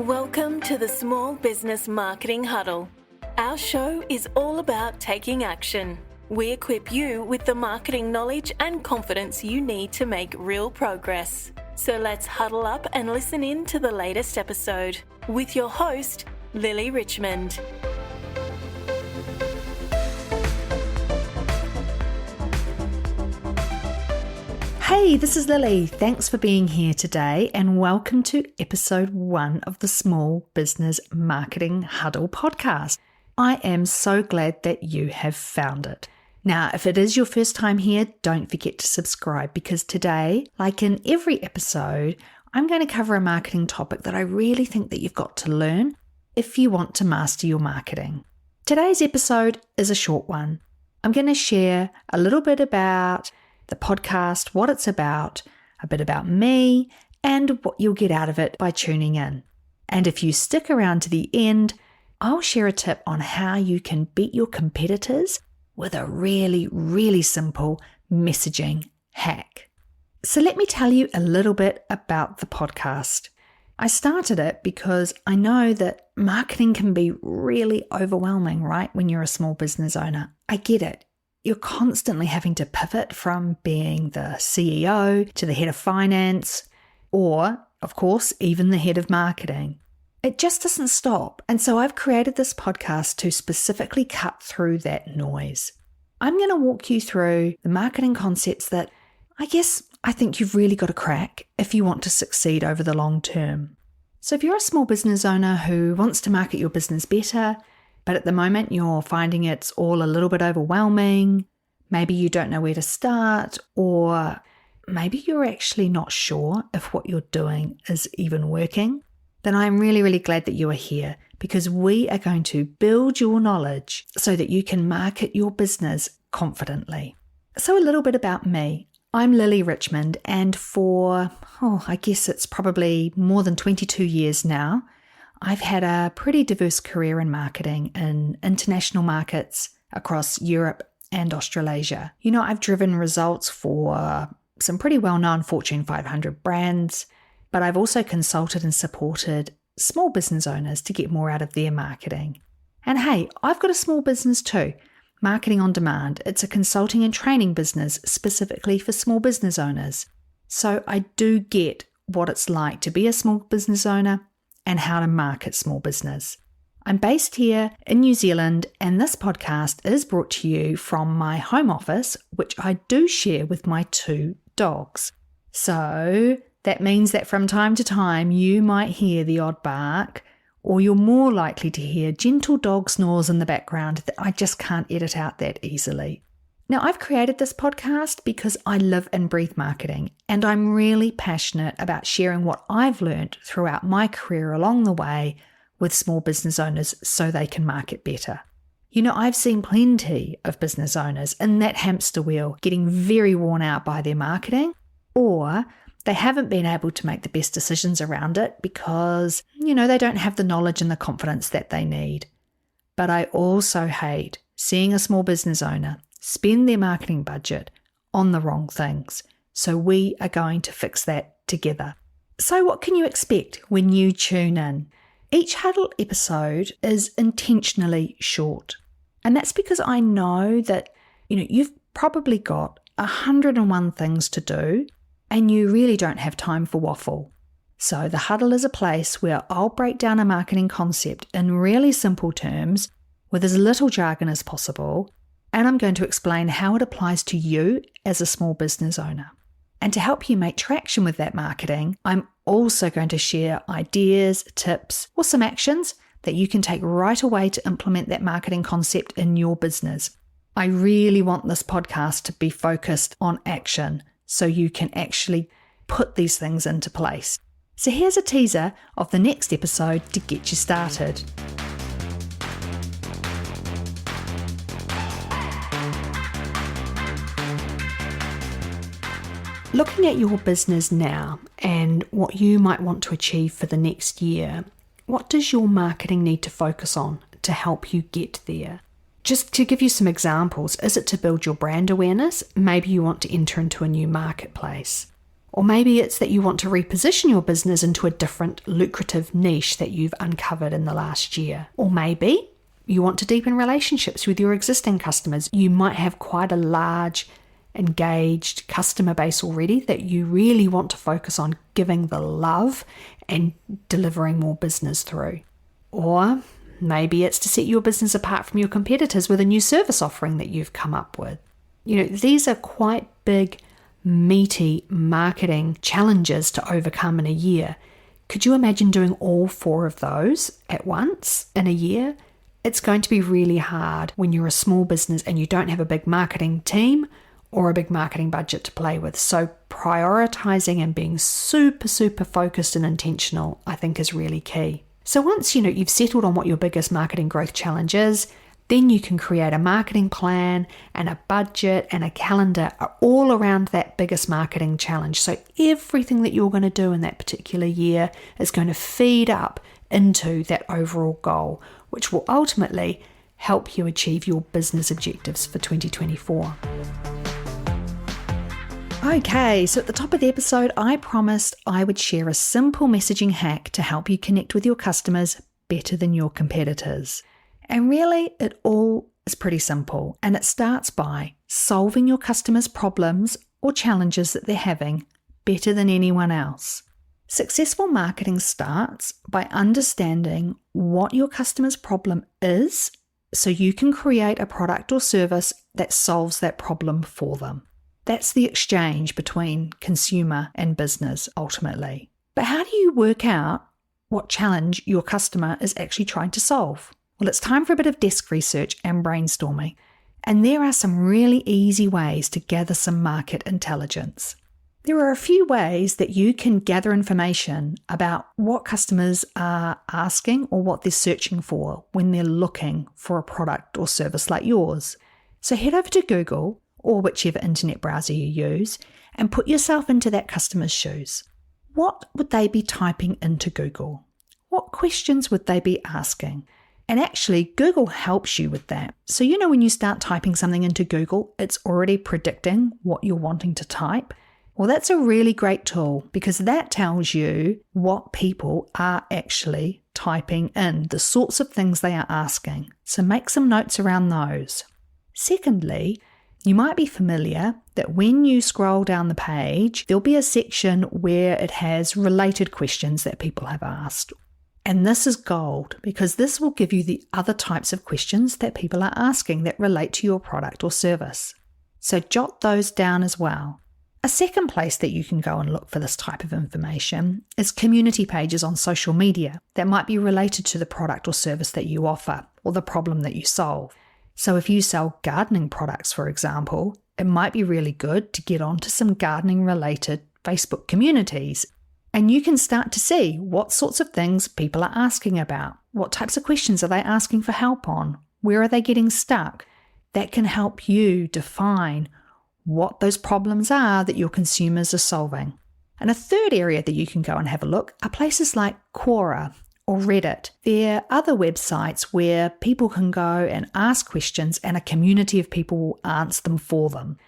Welcome to the Small Business Marketing Huddle. Our show is all about taking action. We equip you with the marketing knowledge and confidence you need to make real progress. So let's huddle up and listen in to the latest episode with your host, Lily Richmond. Hey, this is Lily. Thanks for being here today and welcome to episode 1 of the Small Business Marketing Huddle podcast. I am so glad that you have found it. Now, if it is your first time here, don't forget to subscribe because today, like in every episode, I'm going to cover a marketing topic that I really think that you've got to learn if you want to master your marketing. Today's episode is a short one. I'm going to share a little bit about the podcast, what it's about, a bit about me, and what you'll get out of it by tuning in. And if you stick around to the end, I'll share a tip on how you can beat your competitors with a really, really simple messaging hack. So let me tell you a little bit about the podcast. I started it because I know that marketing can be really overwhelming, right? When you're a small business owner. I get it. You're constantly having to pivot from being the CEO to the head of finance, or, of course, even the head of marketing. It just doesn't stop. And so I've created this podcast to specifically cut through that noise. I'm going to walk you through the marketing concepts that I think you've really got to crack if you want to succeed over the long term. So if you're a small business owner who wants to market your business better, but at the moment you're finding it's all a little bit overwhelming, maybe you don't know where to start, or maybe you're actually not sure if what you're doing is even working, then I'm really, really glad that you are here because we are going to build your knowledge so that you can market your business confidently. So a little bit about me. I'm Lily Richmond, and for, I guess it's probably more than 22 years now, I've had a pretty diverse career in marketing in international markets across Europe and Australasia. I've driven results for some pretty well-known Fortune 500 brands, but I've also consulted and supported small business owners to get more out of their marketing. And hey, I've got a small business too, Marketing on Demand. It's a consulting and training business specifically for small business owners. So I do get what it's like to be a small business owner and how to market small business. I'm based here in New Zealand, and this podcast is brought to you from my home office, which I do share with my 2 dogs. So that means that from time to time you might hear the odd bark, or you're more likely to hear gentle dog snores in the background that I just can't edit out that easily. Now, I've created this podcast because I live and breathe marketing, and I'm really passionate about sharing what I've learned throughout my career along the way with small business owners so they can market better. I've seen plenty of business owners in that hamster wheel getting very worn out by their marketing, or they haven't been able to make the best decisions around it because, they don't have the knowledge and the confidence that they need. But I also hate seeing a small business owner spend their marketing budget on the wrong things. So we are going to fix that together. So what can you expect when you tune in? Each huddle episode is intentionally short. And that's because I know that, you've probably got 101 things to do and you really don't have time for waffle. So the huddle is a place where I'll break down a marketing concept in really simple terms with as little jargon as possible. And I'm going to explain how it applies to you as a small business owner. And to help you make traction with that marketing, I'm also going to share ideas, tips, or some actions that you can take right away to implement that marketing concept in your business. I really want this podcast to be focused on action so you can actually put these things into place. So here's a teaser of the next episode to get you started. Looking at your business now and what you might want to achieve for the next year, what does your marketing need to focus on to help you get there? Just to give you some examples, is it to build your brand awareness? Maybe you want to enter into a new marketplace. Or maybe it's that you want to reposition your business into a different lucrative niche that you've uncovered in the last year. Or maybe you want to deepen relationships with your existing customers. You might have quite a large, engaged customer base already that you really want to focus on giving the love and delivering more business through. Or maybe it's to set your business apart from your competitors with a new service offering that you've come up with. These are quite big, meaty marketing challenges to overcome in a year. Could you imagine doing all 4 of those at once in a year? It's going to be really hard when you're a small business and you don't have a big marketing team or a big marketing budget to play with. So prioritizing and being super, super focused and intentional, I think, is really key. So once you've settled on what your biggest marketing growth challenge is, then you can create a marketing plan and a budget and a calendar all around that biggest marketing challenge. So everything that you're going to do in that particular year is going to feed up into that overall goal, which will ultimately help you achieve your business objectives for 2024. Okay, so at the top of the episode, I promised I would share a simple messaging hack to help you connect with your customers better than your competitors. And really, it all is pretty simple, and it starts by solving your customers' problems or challenges that they're having better than anyone else. Successful marketing starts by understanding what your customer's problem is so you can create a product or service that solves that problem for them. That's the exchange between consumer and business ultimately. But how do you work out what challenge your customer is actually trying to solve? Well, it's time for a bit of desk research and brainstorming. And there are some really easy ways to gather some market intelligence. There are a few ways that you can gather information about what customers are asking or what they're searching for when they're looking for a product or service like yours. So head over to Google or whichever internet browser you use and put yourself into that customer's shoes. What would they be typing into Google? What questions would they be asking? And actually, Google helps you with that. So when you start typing something into Google, it's already predicting what you're wanting to type. Well, that's a really great tool because that tells you what people are actually typing in, the sorts of things they are asking. So make some notes around those. Secondly, you might be familiar that when you scroll down the page, there'll be a section where it has related questions that people have asked. And this is gold because this will give you the other types of questions that people are asking that relate to your product or service. So jot those down as well. A second place that you can go and look for this type of information is community pages on social media that might be related to the product or service that you offer or the problem that you solve. So if you sell gardening products, for example, it might be really good to get onto some gardening related Facebook communities. And you can start to see what sorts of things people are asking about. What types of questions are they asking for help on? Where are they getting stuck? That can help you define what those problems are that your consumers are solving. And a third area that you can go and have a look are places like Quora or Reddit. They're other websites where people can go and ask questions and a community of people will answer them for them.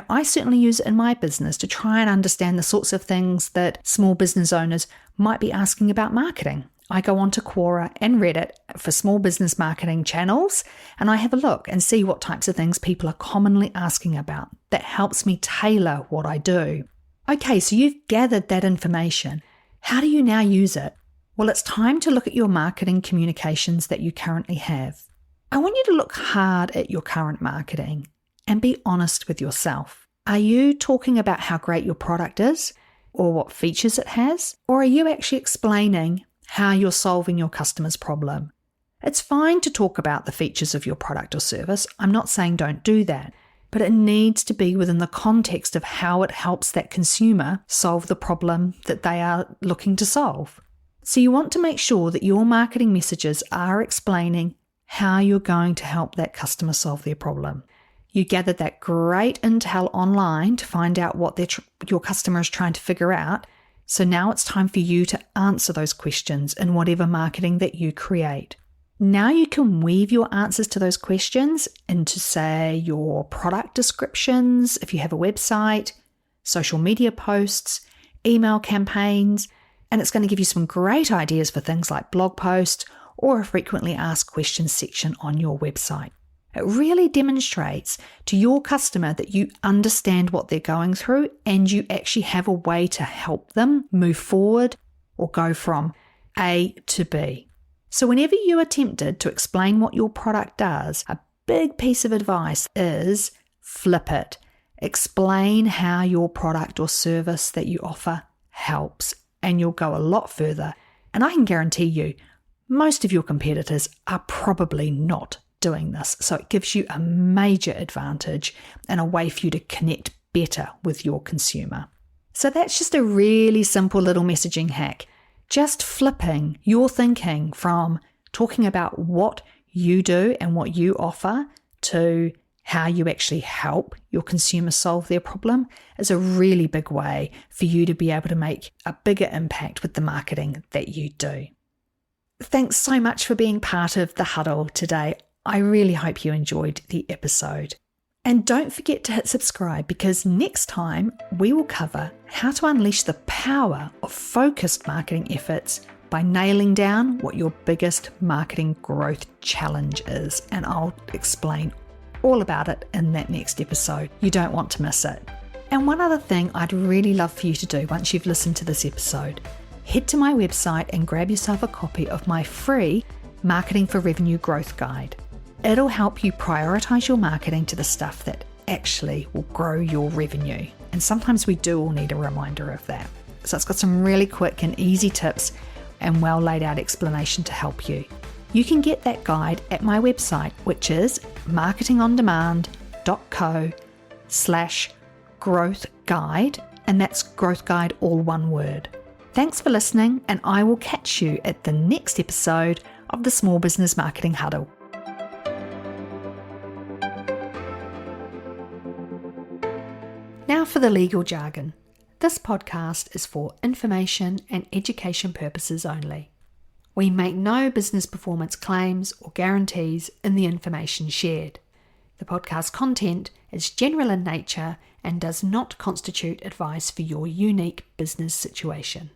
I certainly use it in my business to try and understand the sorts of things that small business owners might be asking about marketing. I go onto Quora and Reddit for small business marketing channels, and I have a look and see what types of things people are commonly asking about. That helps me tailor what I do. Okay, so you've gathered that information. How do you now use it? Well, it's time to look at your marketing communications that you currently have. I want you to look hard at your current marketing and be honest with yourself. Are you talking about how great your product is or what features it has? Or are you actually explaining how you're solving your customer's problem? It's fine to talk about the features of your product or service. I'm not saying don't do that, but it needs to be within the context of how it helps that consumer solve the problem that they are looking to solve. So you want to make sure that your marketing messages are explaining how you're going to help that customer solve their problem. You gathered that great intel online to find out what your customer is trying to figure out. So now it's time for you to answer those questions in whatever marketing that you create. Now you can weave your answers to those questions into, say, your product descriptions, if you have a website, social media posts, email campaigns, and it's going to give you some great ideas for things like blog posts or a frequently asked questions section on your website. It really demonstrates to your customer that you understand what they're going through and you actually have a way to help them move forward or go from A to B. So whenever you are tempted to explain what your product does, a big piece of advice is flip it. Explain how your product or service that you offer helps, and you'll go a lot further. And I can guarantee you, most of your competitors are probably not doing this. So it gives you a major advantage and a way for you to connect better with your consumer. So that's just a really simple little messaging hack. Just flipping your thinking from talking about what you do and what you offer to how you actually help your consumer solve their problem is a really big way for you to be able to make a bigger impact with the marketing that you do. Thanks so much for being part of the huddle today. I really hope you enjoyed the episode. And don't forget to hit subscribe, because next time we will cover how to unleash the power of focused marketing efforts by nailing down what your biggest marketing growth challenge is. And I'll explain all about it in that next episode. You don't want to miss it. And one other thing I'd really love for you to do once you've listened to this episode, head to my website and grab yourself a copy of my free Marketing for Revenue Growth Guide. It'll help you prioritize your marketing to the stuff that actually will grow your revenue. And sometimes we do all need a reminder of that. So it's got some really quick and easy tips and well laid out explanation to help you. You can get that guide at my website, which is marketingondemand.co/growth guide. And that's growth guide, all one word. Thanks for listening, and I will catch you at the next episode of the Small Business Marketing Huddle. Now for the legal jargon. This podcast is for information and education purposes only. We make no business performance claims or guarantees in the information shared. The podcast content is general in nature and does not constitute advice for your unique business situation.